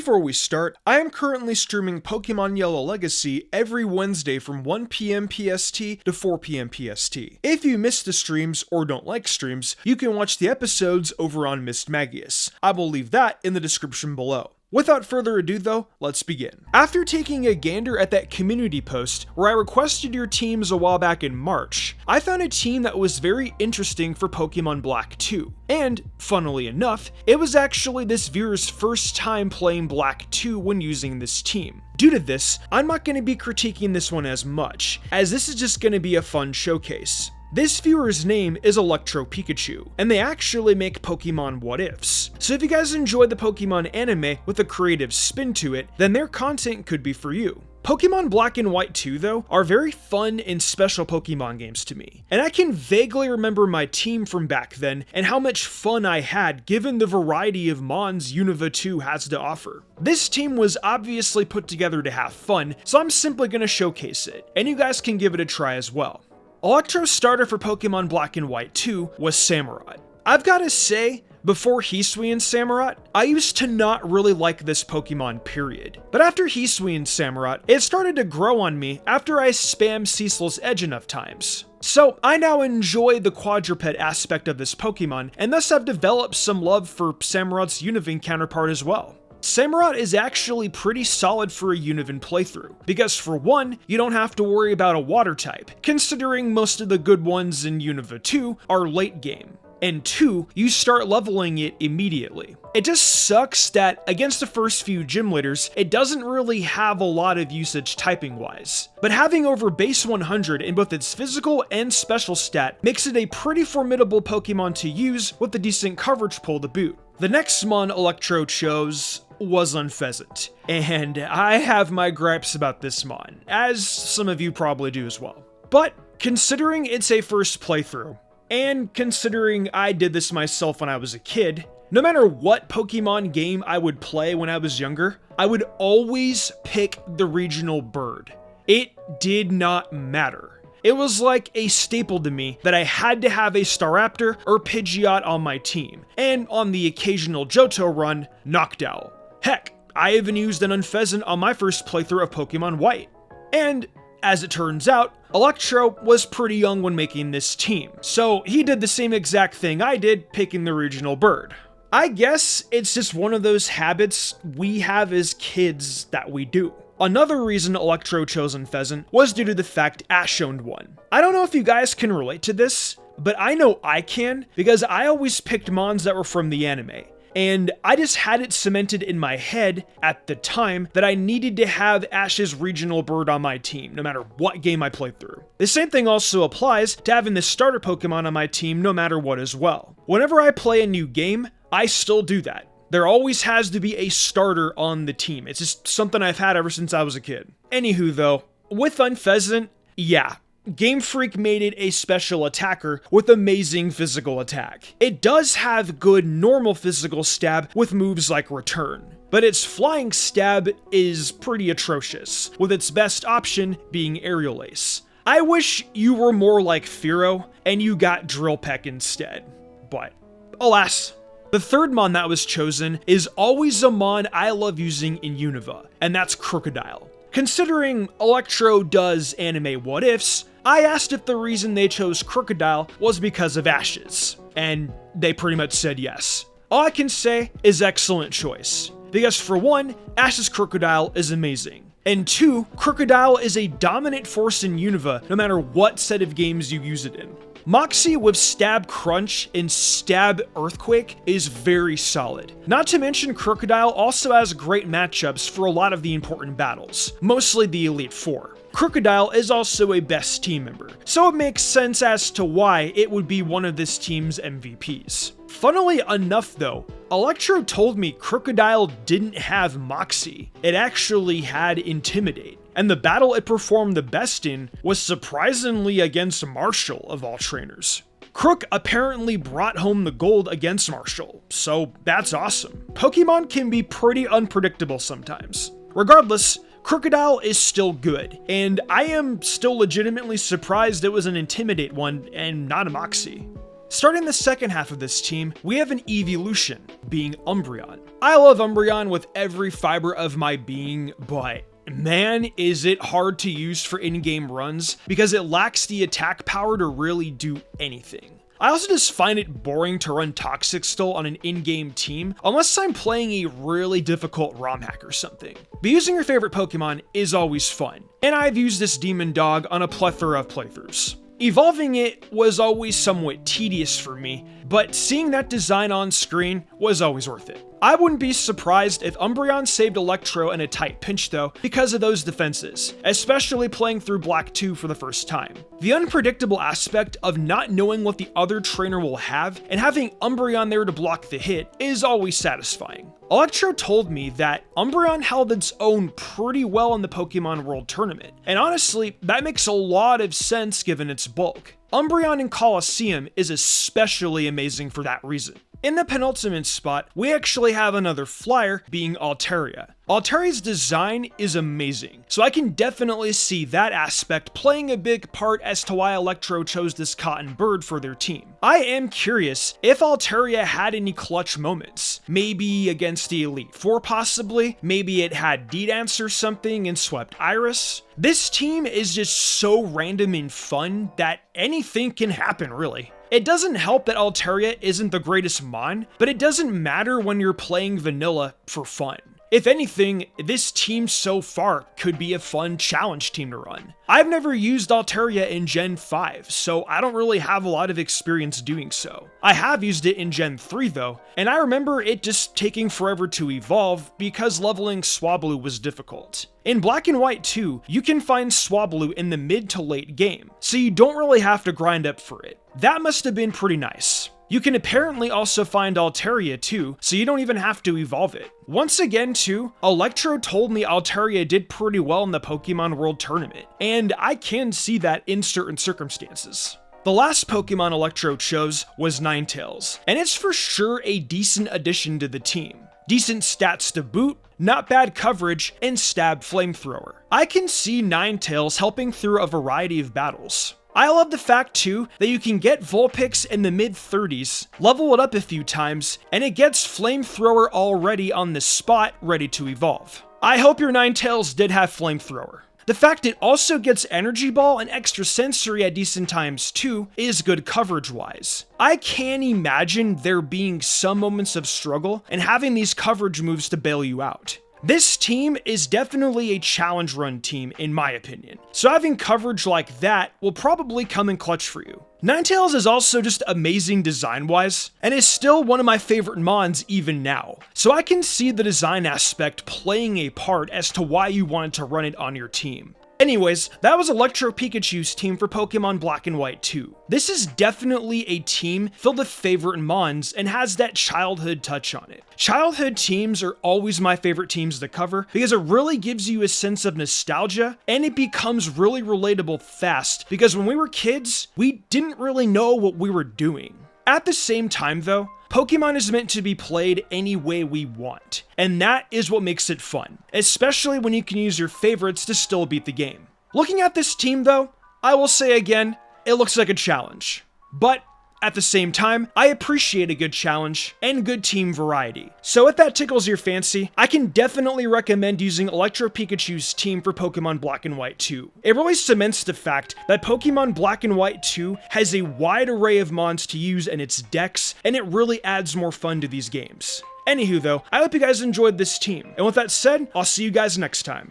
Before we start, I am currently streaming Pokemon Yellow Legacy every Wednesday from 1 PM PST to 4 PM PST. If you missed the streams or don't like streams, you can watch the episodes over on Mist Magius. I will leave that in the description below. Without further ado though, let's begin. After taking a gander at that community post where I requested your teams a while back in March, I found a team that was very interesting for Pokemon Black 2. And, funnily enough, it was actually this viewer's first time playing Black 2 when using this team. Due to this, I'm not going to be critiquing this one as much, as this is just going to be a fun showcase. This viewer's name is ElectroPikachu, and they actually make Pokemon What Ifs. So if you guys enjoy the Pokemon anime with a creative spin to it, then their content could be for you. Pokemon Black and White 2, though, are very fun and special Pokemon games to me, and I can vaguely remember my team from back then and how much fun I had given the variety of Mons Unova 2 has to offer. This team was obviously put together to have fun, so I'm simply going to showcase it, and you guys can give it a try as well. Electro's starter for Pokemon Black and White 2 was Samurott. I've gotta say, before Hisui and Samurott, I used to not really like this Pokemon period. But after Hisui and Samurott, it started to grow on me after I spammed Cecil's Edge enough times. So I now enjoy the quadruped aspect of this Pokemon, and thus have developed some love for Samurott's Univing counterpart as well. Samurott is actually pretty solid for a Univin playthrough, because for one, you don't have to worry about a water type, considering most of the good ones in Unova 2 are late game, and two, you start leveling it immediately. It just sucks that against the first few gym leaders, it doesn't really have a lot of usage typing wise, but having over base 100 in both its physical and special stat makes it a pretty formidable Pokemon to use with a decent coverage pull to boot. The next mon Electro chose was Unfezant, and I have my gripes about this mon, as some of you probably do as well. But considering it's a first playthrough, and considering I did this myself when I was a kid, no matter what Pokemon game I would play when I was younger, I would always pick the regional bird. It did not matter. It was like a staple to me that I had to have a Staraptor or Pidgeot on my team, and on the occasional Johto run, Noctowl. Heck, I even used an Unfezant on my first playthrough of Pokemon White. And, as it turns out, Electro was pretty young when making this team, so he did the same exact thing I did, picking the regional bird. I guess it's just one of those habits we have as kids that we do. Another reason Electro chose Unfezant was due to the fact Ash owned one. I don't know if you guys can relate to this, but I know I can, because I always picked mons that were from the anime. And I just had it cemented in my head at the time that I needed to have Ash's regional bird on my team, no matter what game I played through. The same thing also applies to having the starter Pokemon on my team no matter what as well. Whenever I play a new game, I still do that. There always has to be a starter on the team. It's just something I've had ever since I was a kid. Anywho though, with Unfezant, yeah. Game Freak made it a special attacker with amazing physical attack. It does have good normal physical stab with moves like Return, but its flying stab is pretty atrocious, with its best option being Aerial Ace. I wish you were more like Fearow and you got Drill Peck instead, but alas. The third mon that was chosen is always a mon I love using in Unova, and that's Krookodile. Considering Electro does anime What Ifs, I asked if the reason they chose Krookodile was because of Ash's, and they pretty much said yes. All I can say is excellent choice, because for one, Ash's Krookodile is amazing, and two, Krookodile is a dominant force in Unova no matter what set of games you use it in. Moxie with Stab Crunch and Stab Earthquake is very solid. Not to mention Krookodile also has great matchups for a lot of the important battles, mostly the Elite Four. Krookodile is also a best team member, so it makes sense as to why it would be one of this team's MVPs. Funnily enough though, Electro told me Krookodile didn't have Moxie, it actually had Intimidate. And the battle it performed the best in was surprisingly against Marshall of all trainers. Crook apparently brought home the gold against Marshall, so that's awesome. Pokemon can be pretty unpredictable sometimes. Regardless, Krookodile is still good, and I am still legitimately surprised it was an Intimidate one and not a Moxie. Starting the second half of this team, we have an evolution, being Umbreon. I love Umbreon with every fiber of my being, but man, is it hard to use for in-game runs because it lacks the attack power to really do anything. I also just find it boring to run Toxic Stole on an in-game team unless I'm playing a really difficult ROM hack or something. But using your favorite Pokemon is always fun, and I've used this Demon Dog on a plethora of playthroughs. Evolving it was always somewhat tedious for me, but seeing that design on screen was always worth it. I wouldn't be surprised if Umbreon saved Electro in a tight pinch though, because of those defenses, especially playing through Black 2 for the first time. The unpredictable aspect of not knowing what the other trainer will have and having Umbreon there to block the hit is always satisfying. Electro told me that Umbreon held its own pretty well in the Pokemon World Tournament, and honestly, that makes a lot of sense given its bulk. Umbreon in Colosseum is especially amazing for that reason. In the penultimate spot, we actually have another flyer, being Altaria. Altaria's design is amazing, so I can definitely see that aspect playing a big part as to why Electro chose this cotton bird for their team. I am curious if Altaria had any clutch moments, maybe against the Elite Four possibly, maybe it had D-Dance or something and swept Iris. This team is just so random and fun that anything can happen really. It doesn't help that Altaria isn't the greatest mon, but it doesn't matter when you're playing vanilla for fun. If anything, this team so far could be a fun challenge team to run. I've never used Altaria in Gen 5, so I don't really have a lot of experience doing so. I have used it in Gen 3 though, and I remember it just taking forever to evolve because leveling Swablu was difficult. In Black and White 2, you can find Swablu in the mid to late game, so you don't really have to grind up for it. That must have been pretty nice. You can apparently also find Altaria too, so you don't even have to evolve it. Once again too, Electro told me Altaria did pretty well in the Pokemon World Tournament, and I can see that in certain circumstances. The last Pokemon Electro chose was Ninetales, and it's for sure a decent addition to the team. Decent stats to boot, not bad coverage, and stab flamethrower. I can see Ninetales helping through a variety of battles. I love the fact too that you can get Vulpix in the mid 30s, level it up a few times, and it gets Flamethrower already on the spot ready to evolve. I hope your Ninetales did have Flamethrower. The fact it also gets Energy Ball and Extra Sensory at decent times too is good coverage wise. I can imagine there being some moments of struggle and having these coverage moves to bail you out. This team is definitely a challenge run team in my opinion, so having coverage like that will probably come in clutch for you. Ninetales is also just amazing design wise, and is still one of my favorite mons even now, so I can see the design aspect playing a part as to why you wanted to run it on your team. Anyways, that was ElectroPikachu's team for Pokemon Black and White 2. This is definitely a team filled with favorite mons and has that childhood touch on it. Childhood teams are always my favorite teams to cover because it really gives you a sense of nostalgia and it becomes really relatable fast because when we were kids, we didn't really know what we were doing. At the same time though, Pokemon is meant to be played any way we want, and that is what makes it fun, especially when you can use your favorites to still beat the game. Looking at this team though, I will say again, it looks like a challenge, but at the same time, I appreciate a good challenge and good team variety. So if that tickles your fancy, I can definitely recommend using ElectroPikachu's team for Pokemon Black and White 2. It really cements the fact that Pokemon Black and White 2 has a wide array of mons to use in its decks, and it really adds more fun to these games. Anywho though, I hope you guys enjoyed this team, and with that said, I'll see you guys next time.